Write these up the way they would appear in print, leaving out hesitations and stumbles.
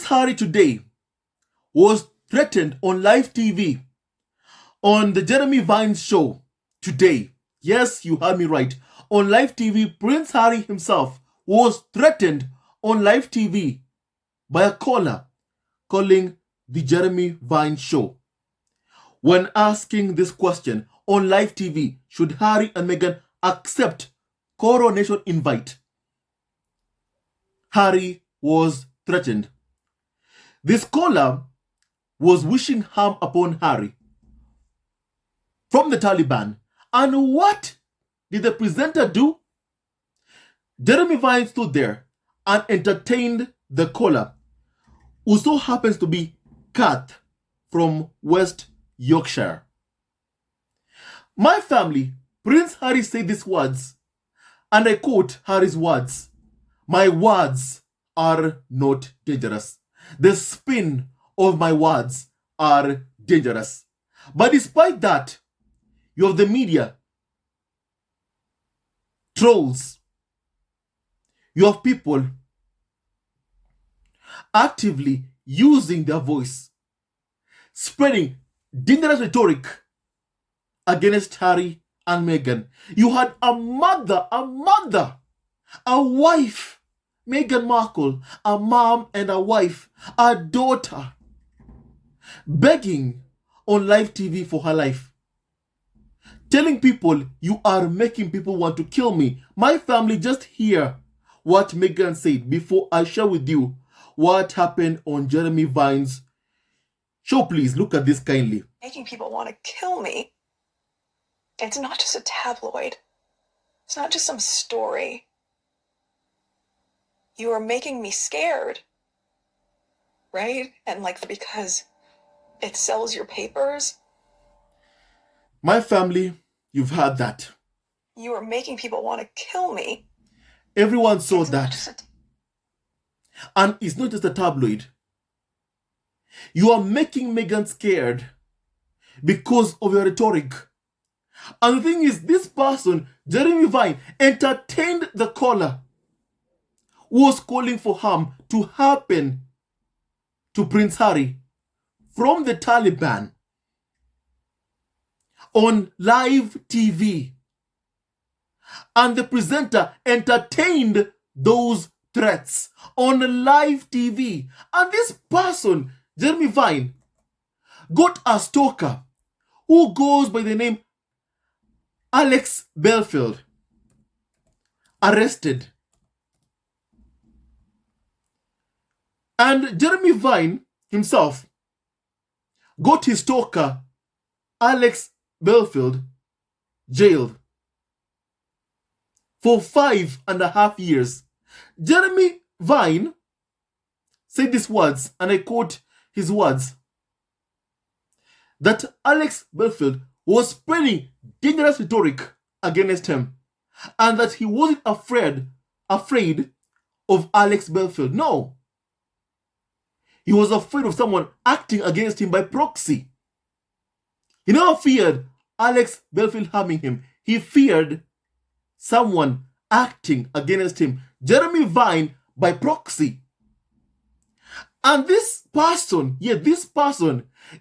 Harry today was threatened on live TV on the Jeremy Vines show today. Yes, you heard me right. On live TV, Prince Harry himself was threatened on live TV by a caller calling the Jeremy Vines show. When asking this question on live TV, should Harry and Meghan accept coronation invite? Harry was threatened. This caller was wishing harm upon Harry from the Taliban. And what did the presenter do? Jeremy Vines stood there and entertained the caller, who so happens to be Kath from West Yorkshire. My family, Prince Harry said these words, and I quote Harry's words: "My words are not dangerous. The spin of my words are dangerous." But despite that, you have the media, trolls, you have people actively using their voice, spreading dangerous rhetoric against Harry and Meghan. You had a wife, Meghan Markle, a mom and a wife, a daughter, begging on live TV for her life, telling people, "You are making people want to kill me." My family, just hear what Meghan said before I share with you what happened on Jeremy Vines' show. Please look at this kindly. Making people want to kill me. It's not just a tabloid. It's not just some story. You are making me scared, right? And because it sells your papers. My family, you've heard that. You are making people want to kill me. Everyone saw that. And it's not just a tabloid. You are making Meghan scared because of your rhetoric. And the thing is, this person, Jeremy Vine, entertained the caller who was calling for harm to happen to Prince Harry from the Taliban on live TV. And the presenter entertained those threats on live TV. And this person, Jeremy Vine, got a stalker who goes by the name Alex Belfield, arrested. And Jeremy Vine himself got his stalker, Alex Belfield, jailed for 5.5 years. Jeremy Vine said these words, and I quote his words, that Alex Belfield was spreading dangerous rhetoric against him, and that he wasn't afraid of Alex Belfield. No. He was afraid of someone acting against him by proxy. He never feared Alex Belfield harming him. He feared someone acting against him. Jeremy Vine by proxy. And this person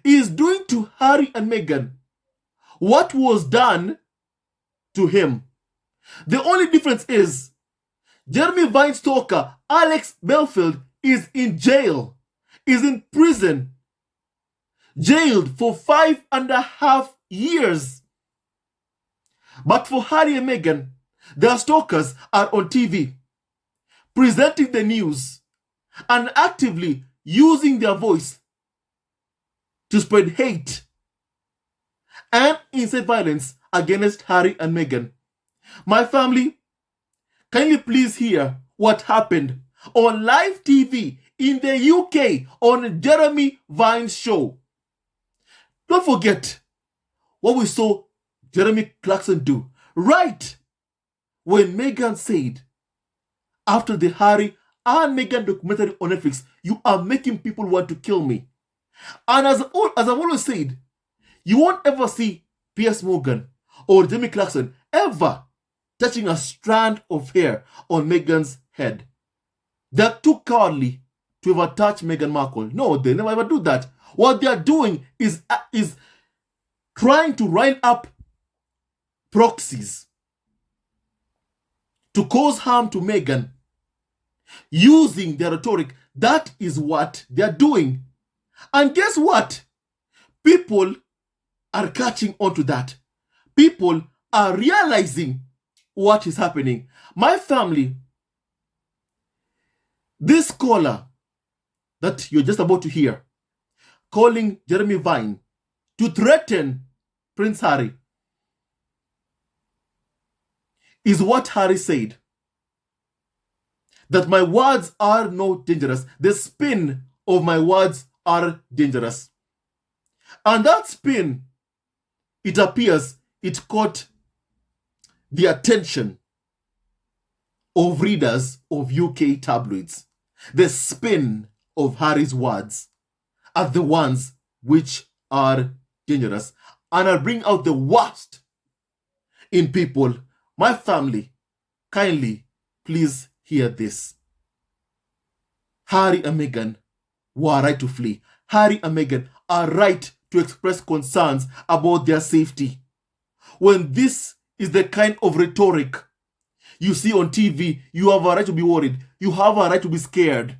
is doing to Harry and Meghan what was done to him. The only difference is Jeremy Vine's stalker, Alex Belfield, is in jail, is in prison, jailed for 5.5 years. But for Harry and Meghan, their stalkers are on TV, presenting the news and actively using their voice to spread hate and incite violence against Harry and Meghan. My family, kindly please hear what happened on live TV in the UK on Jeremy Vines' show. Don't forget what we saw Jeremy Clarkson do right when Meghan said, after the Harry and Meghan documentary on Netflix, "You are making people want to kill me." And as I've always said, you won't ever see Piers Morgan or Jeremy Clarkson ever touching a strand of hair on Meghan's head. They're too cowardly to ever touch Meghan Markle. No, they never ever do that. What they are doing is trying to rile up proxies to cause harm to Meghan using their rhetoric. That is what they are doing. And guess what? People are catching on to that. People are realizing what is happening. My family, this caller that you're just about to hear, calling Jeremy Vine to threaten Prince Harry, is what Harry said. That my words are not dangerous. The spin of my words are dangerous. And that spin, it appears, it caught the attention of readers of UK tabloids. The spin of Harry's words are the ones which are dangerous and are bring out the worst in people. My family, kindly, please hear this. Harry and Meghan were right to flee. Harry and Meghan are right to express concerns about their safety. When this is the kind of rhetoric you see on TV, you have a right to be worried. You have a right to be scared.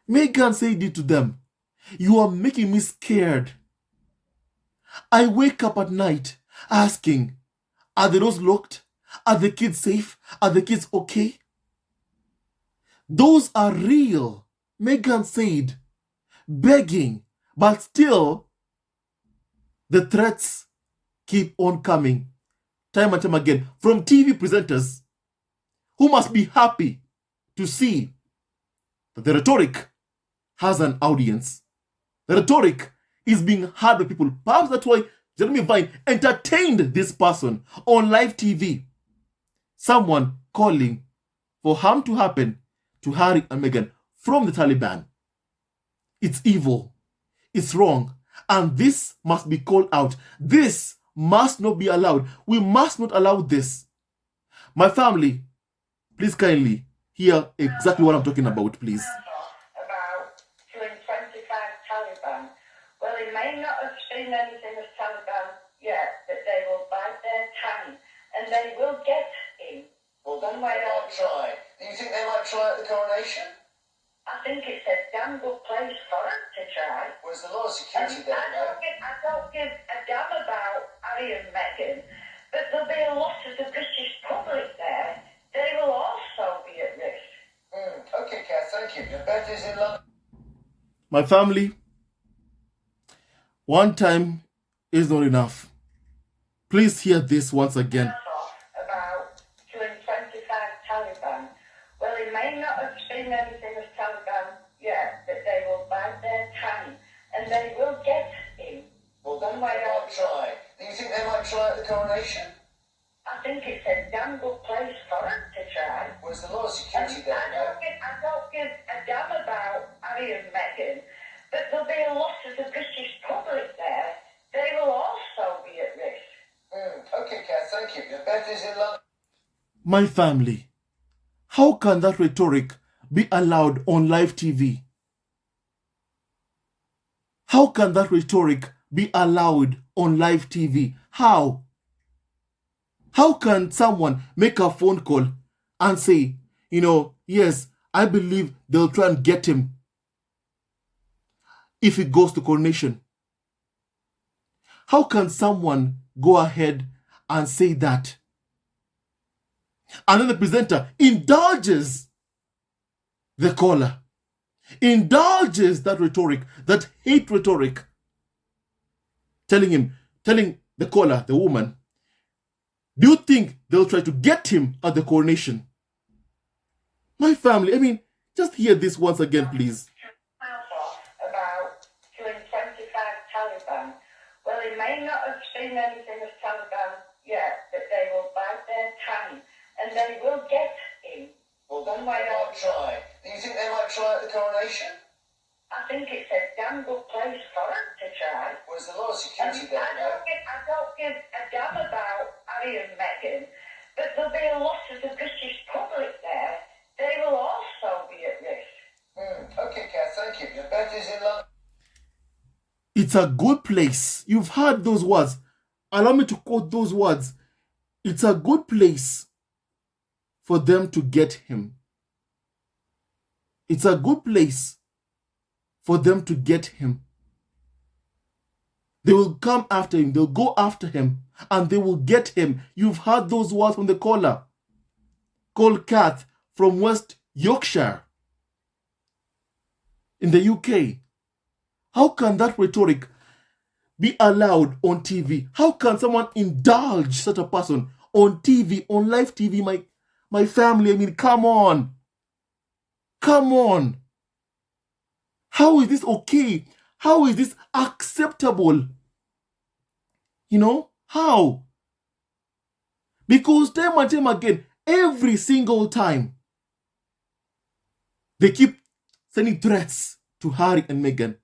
Meghan said it to them. You are making me scared. I wake up at night asking, are the doors locked? Are the kids safe? Are the kids okay? Those are real, Meghan said, begging, but still the threats keep on coming, time and time again, from TV presenters who must be happy to see that the rhetoric has an audience. The rhetoric is being heard by people. Perhaps that's why Jeremy Vine entertained this person on live TV. Someone calling for harm to happen to Harry and Meghan from the Taliban. It's evil. It's wrong. And this must be called out. This must not be allowed. We must not allow this. My family, please kindly hear exactly what I'm talking about, please. About killing 25 Taliban. Well, they may not have seen anything of Taliban yet, but they will bite their tongue and they will get him. Well, they might try. Do you think they might try at the coronation? I think it's a damn good place for them to try. Well, there's a lot of security there, I don't give a damn about Harry and Meghan, but there'll be a lot of the British public there. They will also be at risk. Okay, Kath, thank you. Your bed is in London. My family, one time is not enough. Please hear this once again. About killing 25 Taliban. Well, they may not have seen anything of Taliban yet, but they will bite their tongue and they will get him. Well, they might try. Do you think they might try at the coronation? I think it's a damn good place for them to try. Well, there's a lot of security there. I don't give a damn about Harry and Meghan, but there'll be a lot of the British public there. They will also be at risk. Okay, Kath, thank you. Your bed is in London. My family, how can that rhetoric be allowed on live TV? How can that rhetoric be allowed on live TV? How? How can someone make a phone call and say, yes, I believe they'll try and get him if it goes to coronation? How can someone go ahead and say that? And then the presenter indulges the caller, indulges that rhetoric, that hate rhetoric, telling the caller, the woman, do you think they'll try to get him at the coronation? My family, just hear this once again, please. About killing 25 Taliban. Well, they may not have seen anything of Taliban yet, but they will bite their tongue and they will get him. Well, they might try. Do you think they might try at the coronation? I think it's a damn good place for them to try. Well, there's a lot of security there. I don't give a damn about Harry and Meghan, but there'll be a lot of the British public there. They will also be at risk. thank you. Your bet is in London. It's a good place. You've heard those words. Allow me to quote those words. It's a good place for them to get him. It's a good place for them to get him. They will come after him. They'll go after him. And they will get him. You've heard those words from the caller. Called Kath from West Yorkshire in the UK. How can that rhetoric be allowed on TV? How can someone indulge such a person on TV, on live TV? My family, I mean, come on. Come on. How is this okay? How is this acceptable? You know, how? Because time and time again, every single time, they keep sending threats to Harry and Meghan.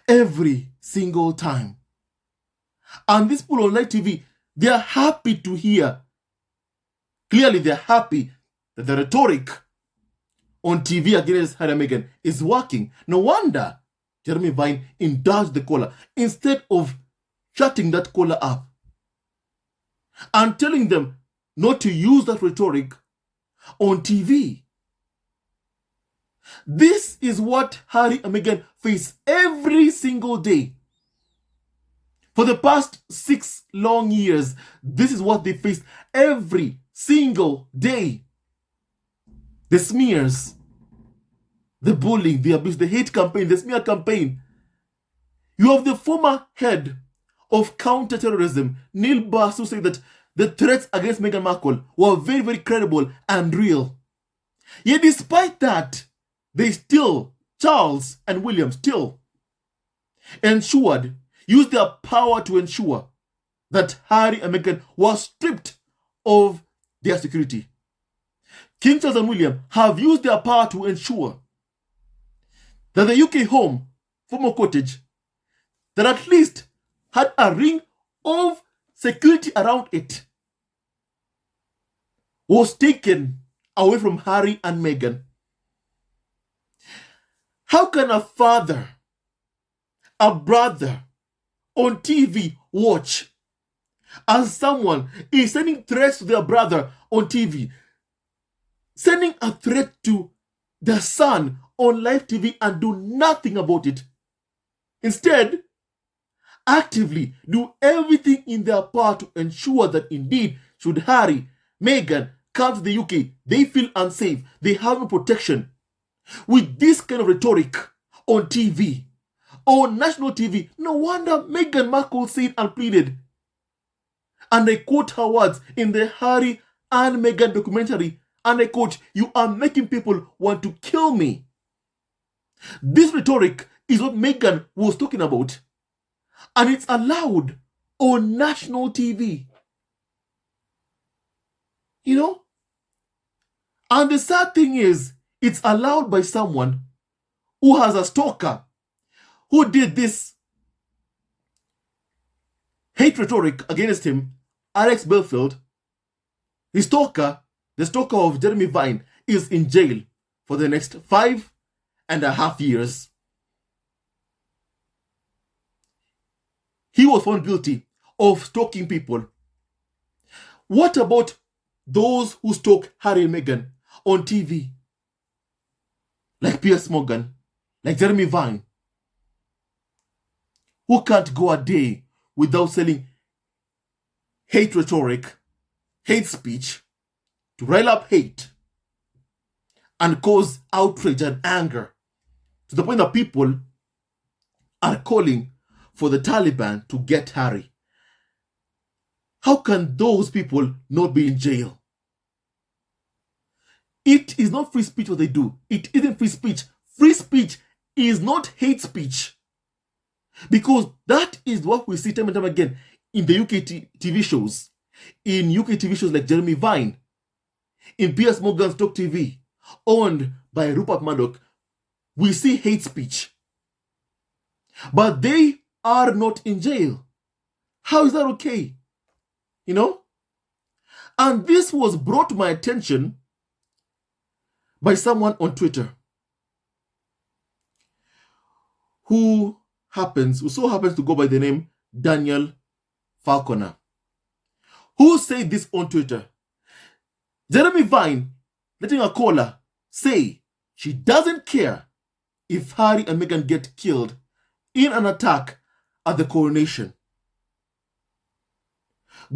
Every single time. And these people on live TV, they are happy to hear. Clearly, they're happy that the rhetoric on TV against Harry and Meghan is working. No wonder Jeremy Vine indulged the caller instead of shutting that caller up and telling them not to use that rhetoric on TV. This is what Harry and Meghan face every single day. For the past 6 long years, this is what they face every single day. The smears, the bullying, the abuse, the hate campaign, the smear campaign. You have the former head of counter-terrorism, Neil Bass, who said that the threats against Meghan Markle were very, very credible and real. Yet despite that, they still, Charles and William still used their power to ensure that Harry and Meghan were stripped of their security. King Charles and William have used their power to ensure that the UK home, former cottage, that at least had a ring of security around it, was taken away from Harry and Meghan. How can a father, a brother on TV watch as someone is sending threats to their brother on TV, sending a threat to their son on live TV and do nothing about it? Instead, actively do everything in their power to ensure that indeed, should Harry, Meghan come to the UK, they feel unsafe, they have no protection. With this kind of rhetoric on TV, on national TV, no wonder Meghan Markle said and pleaded. And I quote her words in the Harry and Meghan documentary, and I quote, "You are making people want to kill me." This rhetoric is what Meghan was talking about. And it's allowed on national TV. You know? And the sad thing is, it's allowed by someone who has a stalker who did this hate rhetoric against him, Alex Belfield. His stalker, the stalker of Jeremy Vine, is in jail for the next 5.5 years. He was found guilty of stalking people. What about those who stalk Harry and Meghan on TV? Like Piers Morgan, like Jeremy Vine, who can't go a day without selling hate rhetoric, hate speech, to rile up hate and cause outrage and anger to the point that people are calling for the Taliban to get Harry. How can those people not be in jail? It is not free speech what they do. It isn't free speech. Free speech is not hate speech. Because that is what we see time and time again in the UK TV shows. In UK TV shows like Jeremy Vine, in Piers Morgan's Talk TV, owned by Rupert Murdoch, we see hate speech. But they are not in jail. How is that okay? You know? And this was brought to my attention by someone on Twitter. who so happens to go by the name Daniel Falconer, who said this on Twitter. Jeremy Vine letting a caller say she doesn't care if Harry and Meghan get killed in an attack at the coronation.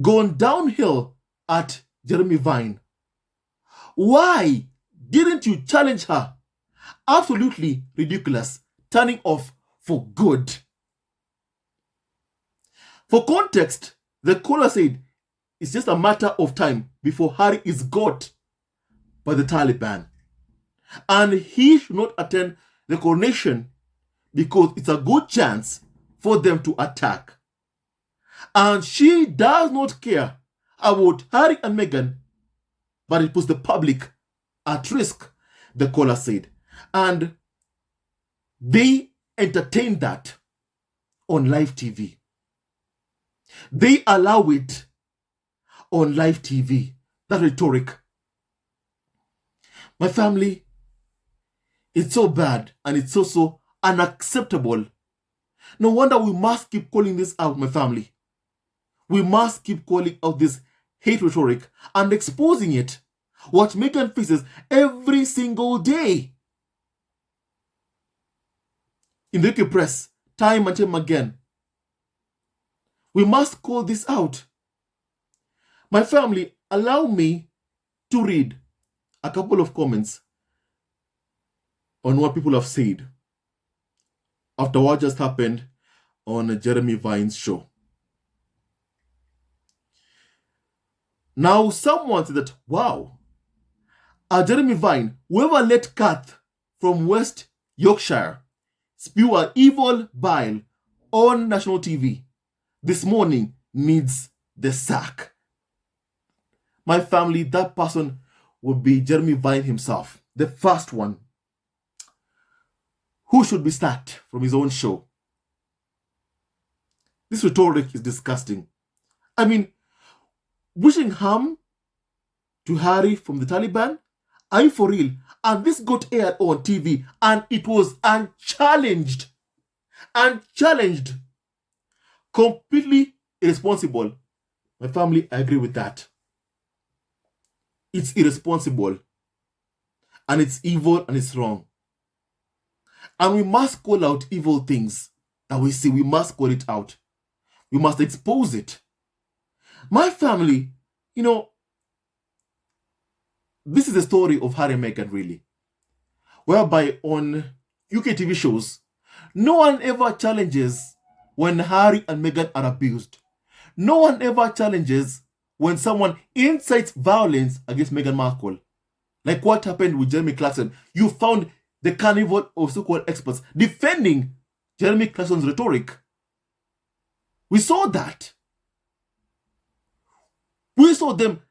Gone downhill at Jeremy Vine. Why didn't you challenge her? Absolutely ridiculous. Turning off for good. For context, the caller said it's just a matter of time before Harry is got by the Taliban. And he should not attend the coronation because it's a good chance for them to attack. And she does not care about Harry and Meghan, but it puts the public at risk, the caller said. And they entertain that on live TV. They allow it on live TV. That rhetoric. My family, it's so bad and it's so unacceptable. No wonder we must keep calling this out, my family. We must keep calling out this hate rhetoric and exposing it. What Meghan faces every single day. In the UK press, time and time again. We must call this out. My family, allow me to read a couple of comments on what people have said after what just happened on Jeremy Vine's show. Now, someone said that, wow, Jeremy Vine, whoever let Kath from West Yorkshire spew an evil bile on national TV this morning needs the sack. My family, that person would be Jeremy Vine himself, the first one who should be sacked from his own show. This rhetoric is disgusting. I mean, wishing harm to Harry from the Taliban? Are you for real? And this got aired on TV and it was unchallenged. Unchallenged. Completely irresponsible. My family, I agree with that. It's irresponsible. And it's evil and it's wrong. And we must call out evil things that we see. We must call it out. We must expose it. My family, this is the story of Harry and Meghan, really. Whereby on UK TV shows, no one ever challenges when Harry and Meghan are abused. No one ever challenges when someone incites violence against Meghan Markle. Like what happened with Jeremy Clarkson. You found the carnival of so-called experts defending Jeremy Clarkson's rhetoric. We saw that. We saw them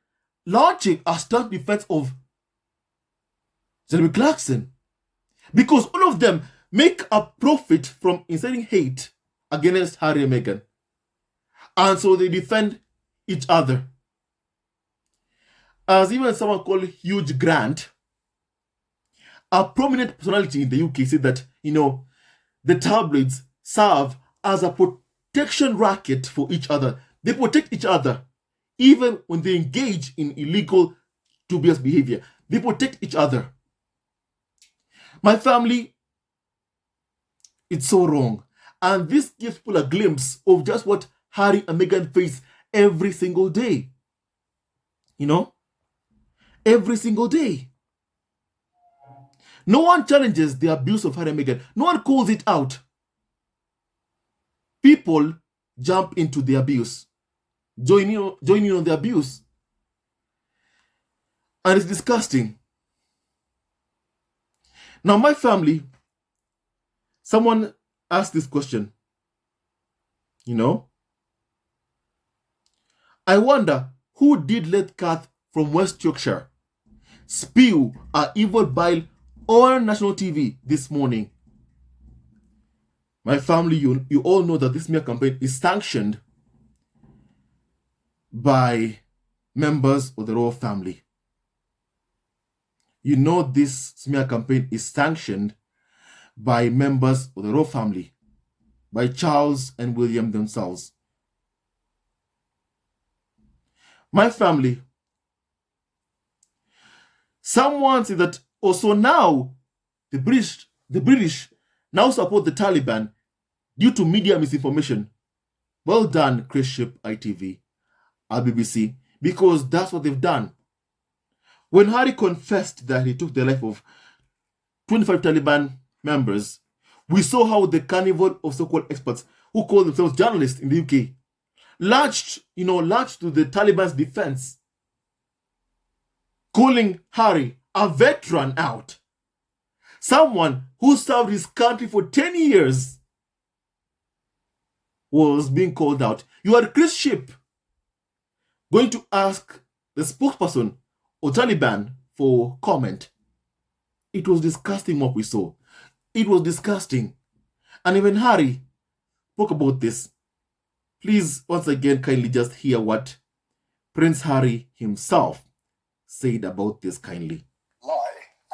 launching a stark defense of Jeremy Clarkson. Because all of them make a profit from inciting hate against Harry and Meghan. And so they defend each other. As even someone called Hugh Grant, a prominent personality in the UK, said that, the tabloids serve as a protection racket for each other. They protect each other. Even when they engage in illegal, dubious behavior, they protect each other. My family, it's so wrong. And this gives people a glimpse of just what Harry and Meghan face every single day. Every single day. No one challenges the abuse of Harry and Meghan. No one calls it out. People jump into the abuse. Join in on the abuse. And it's disgusting. Now, my family, someone asked this question. I wonder who did let Kath from West Yorkshire spew an evil bile on national TV this morning. My family, you all know that this smear campaign is sanctioned by members of the royal family. This smear campaign is sanctioned by members of the royal family, by Charles and William themselves. My family, someone said that also now the British now support the Taliban due to media misinformation. Well done, Chris Ship, ITV, BBC, because that's what they've done. When Harry confessed that he took the life of 25 Taliban members, we saw how the carnival of so-called experts who call themselves journalists in the UK latched to the Taliban's defense, calling Harry a veteran out, someone who served his country for 10 years, was being called out. You are Chris Ship going to ask the spokesperson of Taliban for comment. It was disgusting what we saw. It was disgusting. And even Harry spoke about this. Please, once again, kindly just hear what Prince Harry himself said about this kindly. Lie,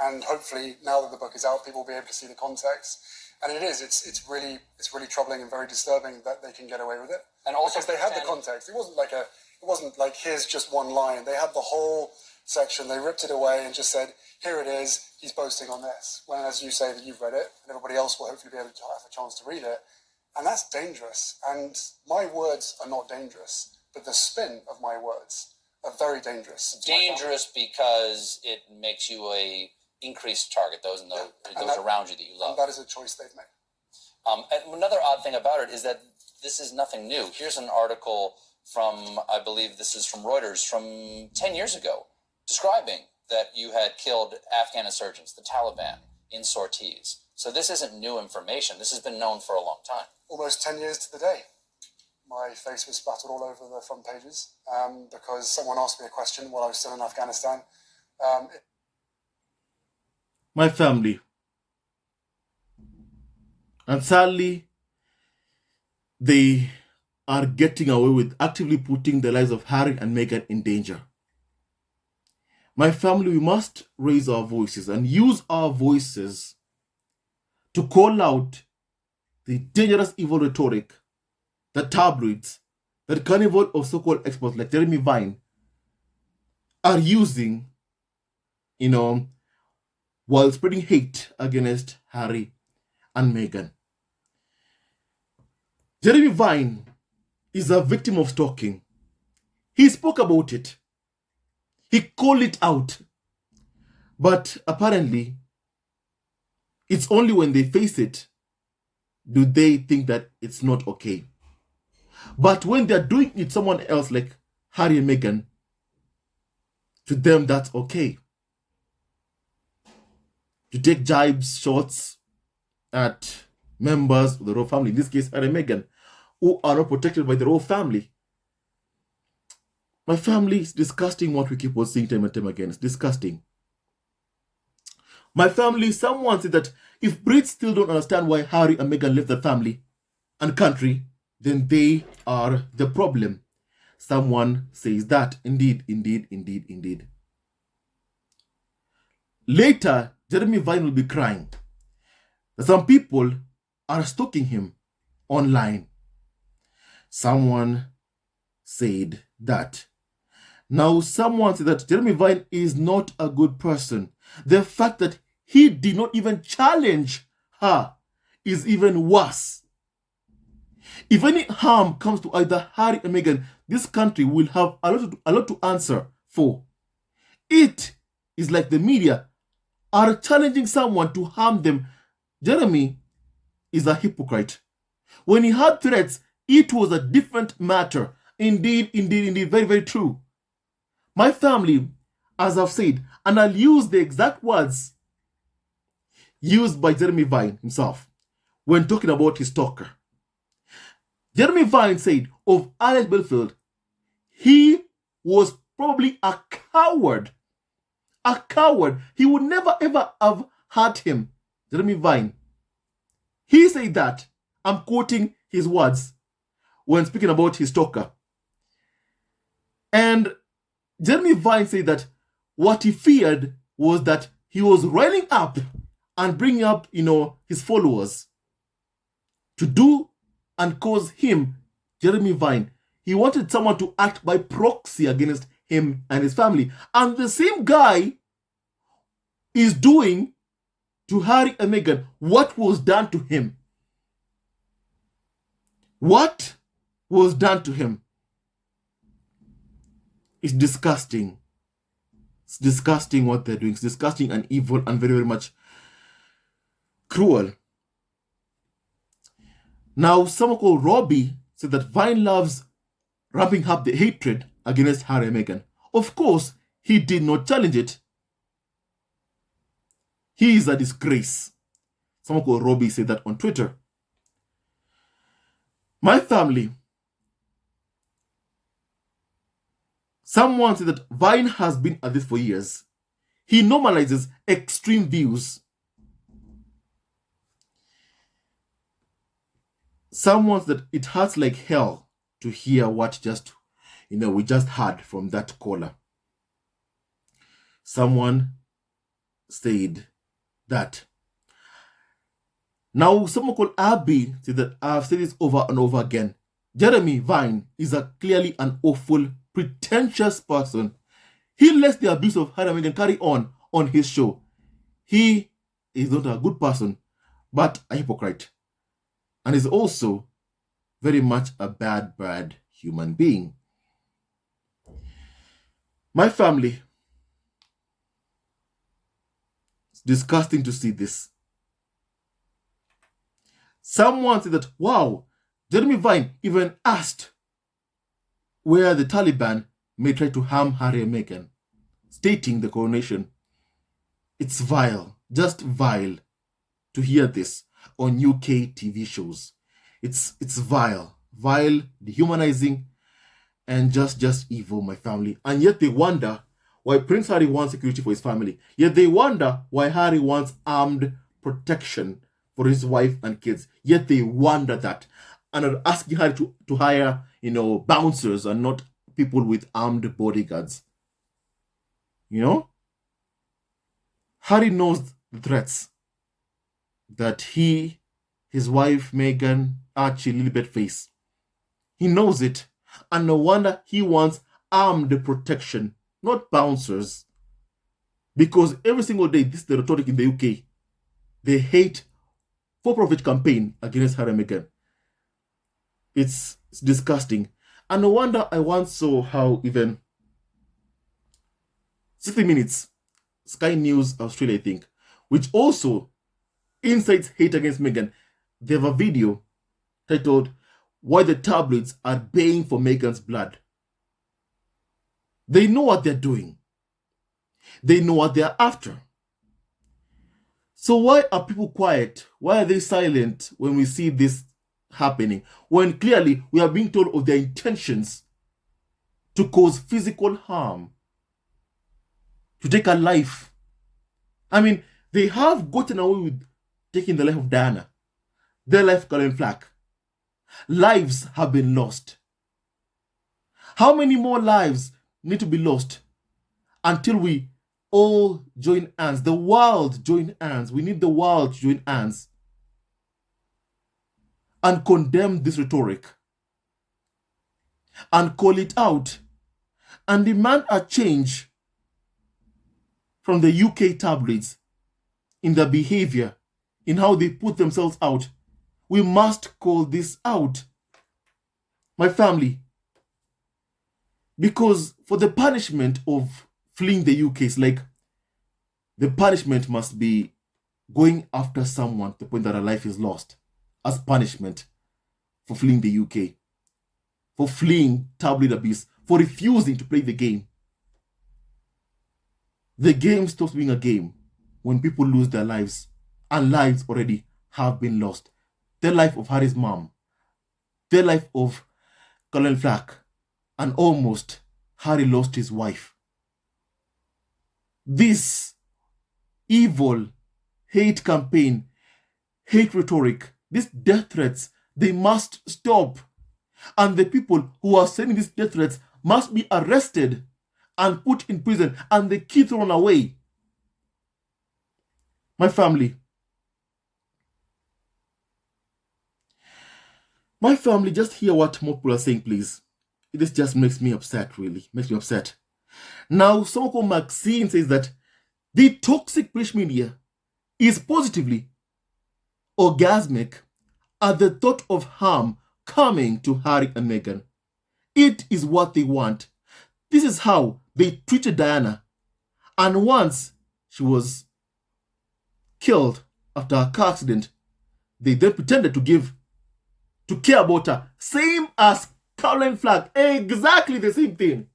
and hopefully now that the book is out, people will be able to see the context. And it's really troubling and very disturbing that they can get away with it. And also, because they had the context, it wasn't like here's just one line. They had the whole section. They ripped it away and just said, here it is. He's boasting on this. When, as you say, that you've read it, and everybody else will hopefully be able to have a chance to read it. And that's dangerous. And my words are not dangerous, but the spin of my words are very dangerous. Dangerous because it makes you a increased target, those around you that you love. And that is a choice they've made. And another odd thing about it is that this is nothing new. Here's an article from, I believe this is from Reuters, from 10 years ago, describing that you had killed Afghan insurgents, the Taliban, in sorties. So this isn't new information. This has been known for a long time. Almost 10 years to the day. My face was splattered all over the front pages because someone asked me a question while I was still in Afghanistan. My family. And sadly, they are getting away with actively putting the lives of Harry and Meghan in danger. My family, we must raise our voices and use our voices to call out the dangerous, evil rhetoric that tabloids, that carnival of so-called experts like Jeremy Vine are using, while spreading hate against Harry and Meghan. Jeremy Vine is a victim of stalking. He spoke about it. He called it out. But apparently, it's only when they face it do they think that it's not okay. But when they're doing it someone else like Harry and Meghan, to them that's okay. To take jibes, shots at members of the royal family, in this case Harry and Meghan, who are not protected by the royal family. My family is disgusting what we keep on seeing time and time again. It's disgusting. My family, someone said that if Brits still don't understand why Harry and Meghan left the family and country, then they are the problem. Someone says that. Indeed, indeed, indeed, indeed. Later, Jeremy Vine will be crying that some people are stalking him online. Someone said that. Now, someone said that Jeremy Vine is not a good person. The fact that he did not even challenge her is even worse. If any harm comes to either Harry and Meghan, this country will have a lot to answer for. It is like the media are challenging someone to harm them. Jeremy is a hypocrite. When he had threats, it was a different matter. Indeed, indeed, indeed, very, very true. My family, as I've said, and I'll use the exact words used by Jeremy Vine himself when talking about his stalker. Jeremy Vine said of Alex Belfield, he was probably a coward. A coward. He would never ever have hurt him. Jeremy Vine. He said that. I'm quoting his words when speaking about his stalker. And Jeremy Vine said that what he feared was that he was riling up and bring up, his followers to do and cause him, Jeremy Vine. He wanted someone to act by proxy against him and his family. And the same guy is doing to Harry and Meghan what was done to him. What was done to him? It's disgusting. It's disgusting what they're doing. It's disgusting and evil and very, very much cruel. Now, someone called Robbie said that Vine loves ramping up the hatred against Harry and Meghan. Of course, he did not challenge it. He is a disgrace. Someone called Robbie said that on Twitter. My family. Someone said that Vine has been at this for years. He normalizes extreme views. Someone said that it hurts like hell to hear what we just heard from that caller. Someone said that. Now, someone called Abby said that I've said this over and over again. Jeremy Vine is clearly an awful, pretentious person. He lets the abuse of Harry and Meghan carry on his show. He is not a good person, but a hypocrite. And is also very much a bad human being. My family. It's disgusting to see this. Someone said that, wow, Jeremy Vine even asked where the Taliban may try to harm Harry and Meghan, stating the coronation. It's vile, just vile to hear this on UK TV shows. It's vile, dehumanizing, and just evil, my family. And yet they wonder why Prince Harry wants security for his family. Yet they wonder why Harry wants armed protection for his wife and kids. Yet they wonder that. And are asking Harry to hire, bouncers and not people with armed bodyguards. Harry knows the threats that his wife, Meghan, Archie, Lilibet face. He knows it. And no wonder he wants armed protection, not bouncers. Because every single day, this is the rhetoric in the UK. They hate for-profit campaign against Harry and Meghan. It's disgusting. And no wonder I once saw how even 60 Minutes, Sky News Australia, I think, which also incites hate against Meghan. They have a video titled, Why the Tabloids Are Baying for Meghan's Blood. They know what they're doing. They know what they're after. So why are people quiet? Why are they silent when we see this happening? When clearly we are being told of their intentions to cause physical harm, to take a life. I mean, they have gotten away with taking the life of Diana, their life, Colin Flack. Lives have been lost. How many more lives need to be lost until we all join hands? The world join hands. We need the world to join hands and condemn this rhetoric and call it out and demand a change from the UK tabloids in their behavior, in how they put themselves out. We must call this out, my family, because for the punishment of fleeing the UK, it's like the punishment must be going after someone to the point that a life is lost as punishment for fleeing the UK, for fleeing tabloid abuse, for refusing to play the game. The game stops being a game when people lose their lives, and lives already have been lost. The life of Harry's mom, the life of Colin Flack, and almost Harry lost his wife. This evil hate campaign, hate rhetoric, these death threats, they must stop. And the people who are sending these death threats must be arrested and put in prison and the key thrown away. My family, My family, just hear what more people are saying, please. This just makes me upset, really. Makes me upset. Now, someone called Maxine says that the toxic British media is positively orgasmic at the thought of harm coming to Harry and Meghan. It is what they want. This is how they treated Diana. And once she was killed after a car accident, they then pretended to care about her. Same as Caroline Flack. Exactly the same thing.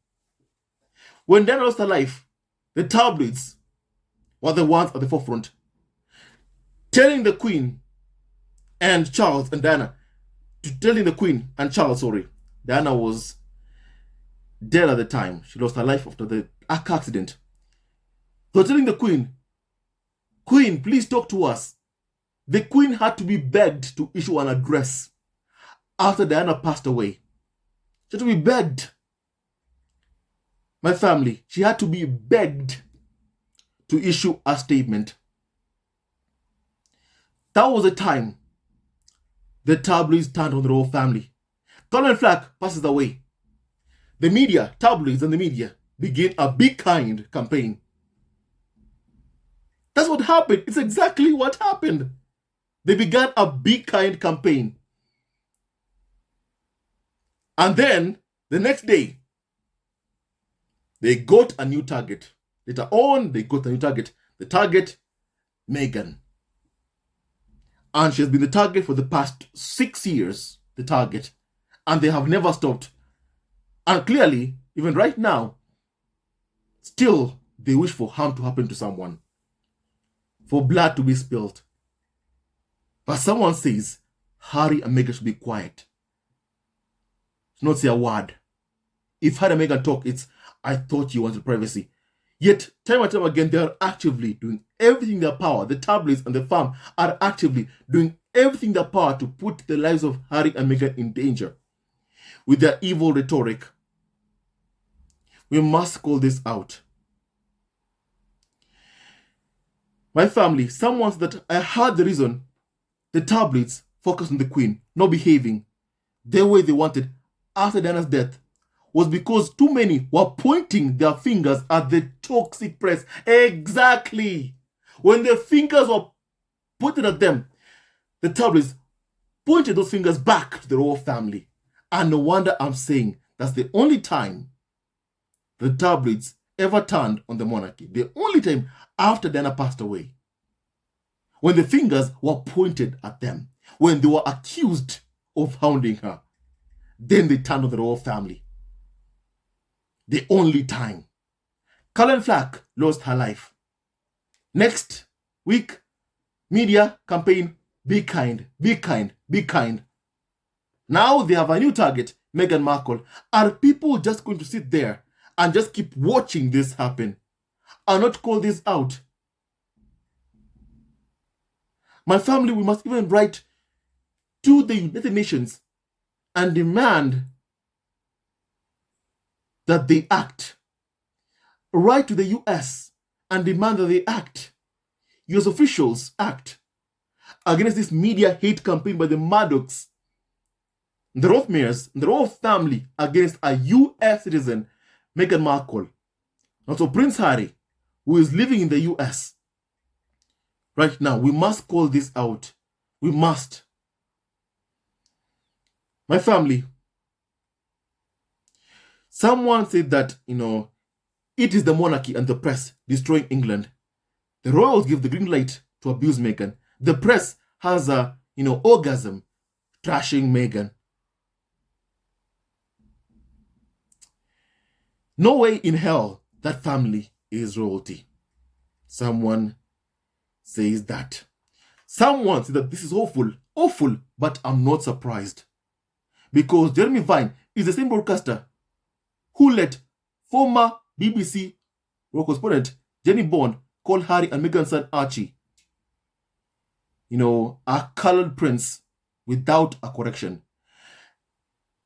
When Diana lost her life, the tabloids were the ones at the forefront, telling the Queen and Charles and Diana, Diana was dead at the time. She lost her life after the car accident. So telling the Queen, please talk to us. The Queen had to be begged to issue an address after Diana passed away. She had to be begged. My family, she had to be begged to issue a statement. That was the time the tabloids turned on the royal family. Colin Flack passes away. The media, tabloids and the media, begin a Be Kind campaign. That's what happened. It's exactly what happened. They began a Be Kind campaign. And then, the next day, they got a new target. Later on, they got a new target. The target, Meghan. And she has been the target for the past 6 years, the target. And they have never stopped. And clearly, even right now, still, they wish for harm to happen to someone. For blood to be spilled. But someone says, Harry and Meghan should be quiet. Not say a word. If Harry and Meghan talk, it's, I thought you wanted privacy. Yet, time and time again, they are actively doing everything in their power. The tabloids and the farm are actively doing everything in their power to put the lives of Harry and Meghan in danger. With their evil rhetoric. We must call this out. My family, someone said that I heard the reason the tabloids focused on the Queen not behaving the way they wanted after Diana's death was because too many were pointing their fingers at the toxic press. Exactly. When their fingers were pointed at them, the tabloids pointed those fingers back to the royal family. And no wonder I'm saying that's the only time the tabloids ever turned on the monarchy. The only time after Diana passed away. When the fingers were pointed at them. When they were accused of hounding her. Then they turned on the royal family. The only time. Caroline Flack lost her life. Next week, media campaign, be kind, be kind, be kind. Now they have a new target, Meghan Markle. Are people just going to sit there and just keep watching this happen and not call this out? My family, we must even write to the United Nations and demand that they act. Write to the US and demand that they act. US officials act against this media hate campaign by the Murdochs, the Rothmeyers, the royal family against a US citizen, Meghan Markle. Also Prince Harry, who is living in the US. Right now, we must call this out. We must. My family, someone said that, it is the monarchy and the press destroying England. The royals give the green light to abuse Meghan. The press has a, orgasm trashing Meghan. No way in hell that family is royalty. Someone says that. Someone says that this is awful, but I'm not surprised. Because Jeremy Vine is the same broadcaster who let former BBC correspondent Jenny Bond call Harry and Meghan's son Archie, a colored prince without a correction.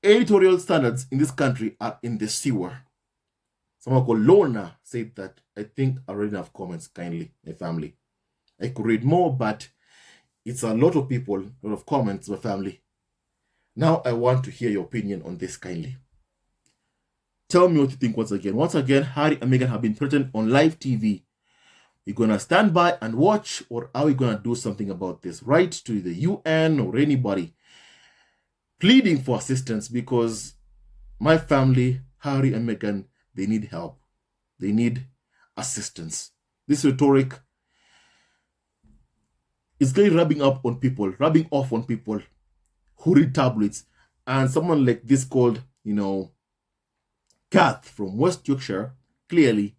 Editorial standards in this country are in the sewer. Someone called Lorna said that. I think I already have comments, kindly, my family. I could read more, but it's a lot of people, a lot of comments, my family. Now I want to hear your opinion on this kindly. Tell me what you think once again. Once again, Harry and Meghan have been threatened on live TV. You're going to stand by and watch, or are we going to do something about this? Write to the UN or anybody pleading for assistance, because my family, Harry and Meghan, they need help. They need assistance. This rhetoric is clearly rubbing off on people who read tabloids. And someone like this called, Kath from West Yorkshire, clearly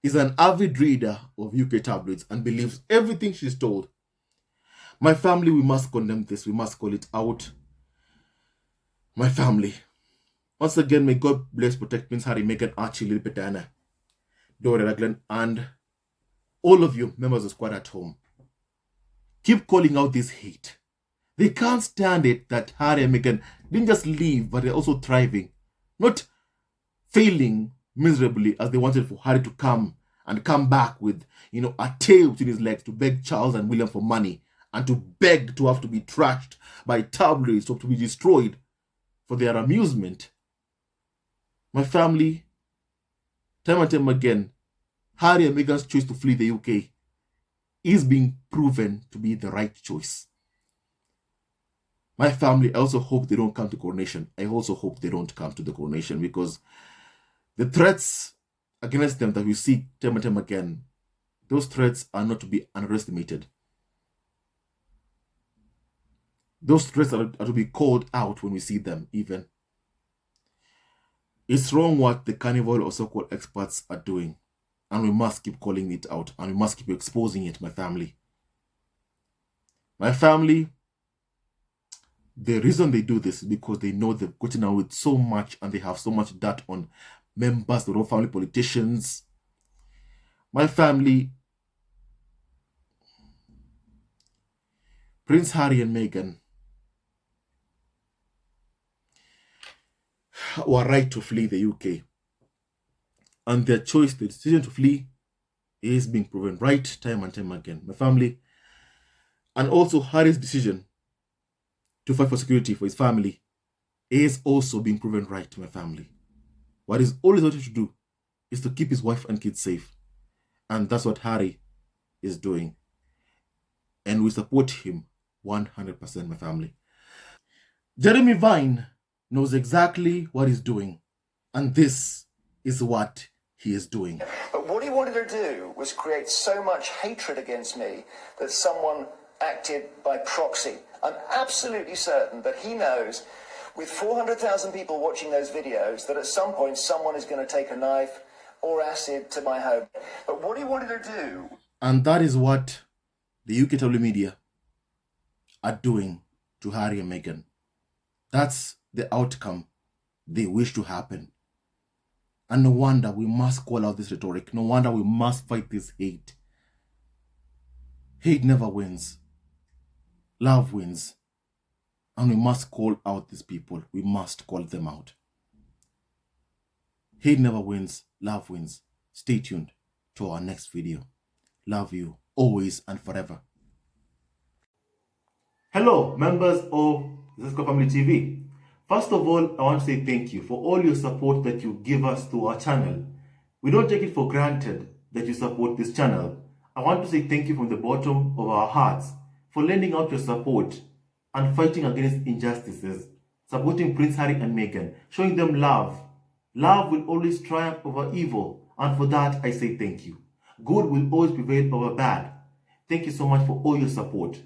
is an avid reader of UK tabloids and believes everything she's told. My family, we must condemn this. We must call it out. My family. Once again, may God bless, protect Prince Harry, Meghan, Archie, Lily Petana, Dora Raglan, and all of you members of Squad at Home. Keep calling out this hate. They can't stand it that Harry and Meghan didn't just leave, but they're also thriving. Not failing miserably as they wanted for Harry to come back with, a tail between his legs to beg Charles and William for money and to beg to have to be trashed by tabloids or to be destroyed for their amusement. My family, time and time again, Harry and Meghan's choice to flee the UK is being proven to be the right choice. My family, I also hope they don't come to coronation. I also hope they don't come to the coronation, because the threats against them that we see time and time again, those threats are not to be underestimated. Those threats are to be called out when we see them, even. It's wrong what the carnival or so-called experts are doing. And we must keep calling it out. And we must keep exposing it, my family. My family, the reason they do this is because they know they've gotten out with so much and they have so much dirt on members, their own family politicians. My family, Prince Harry and Meghan were right to flee the UK. And their choice, the decision to flee, is being proven right time and time again. My family, and also Harry's decision to fight for security for his family is also being proven right to my family. What he's always wanted to do is to keep his wife and kids safe. And that's what Harry is doing. And we support him 100%, my family. Jeremy Vine knows exactly what he's doing. And this is what he is doing. But what he wanted to do was create so much hatred against me that someone acted by proxy. I'm absolutely certain that he knows, with 400,000 people watching those videos, that at some point someone is going to take a knife or acid to my home. But what he wanted to do... And that is what the UK tabloid media are doing to Harry and Meghan. That's the outcome they wish to happen. And no wonder we must call out this rhetoric. No wonder we must fight this hate. Hate never wins. Love wins. And we must call out these people. We must call them out. Hate never wins. Love wins. Stay tuned to our next video. Love you always and forever. Hello, members of Sussex Family TV. First of all, I want to say thank you for all your support that you give us to our channel. We don't take it for granted that you support this channel. I want to say thank you from the bottom of our hearts for lending out your support and fighting against injustices, supporting Prince Harry and Meghan, showing them love. Love will always triumph over evil, and for that I say thank you. Good will always prevail over bad. Thank you so much for all your support.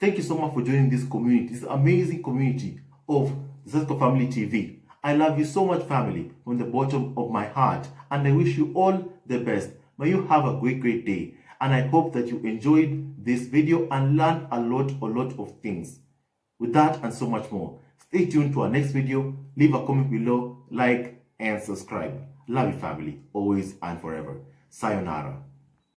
Thank you so much for joining this community, this amazing community of Sussex Family TV. I love you so much, family, from the bottom of my heart, and I wish you all the best. May you have a great day, and I hope that you enjoyed this video and learned a lot of things. With that and so much more, stay tuned to our next video. Leave a comment below, like and subscribe. Love you, family, always and forever. Sayonara.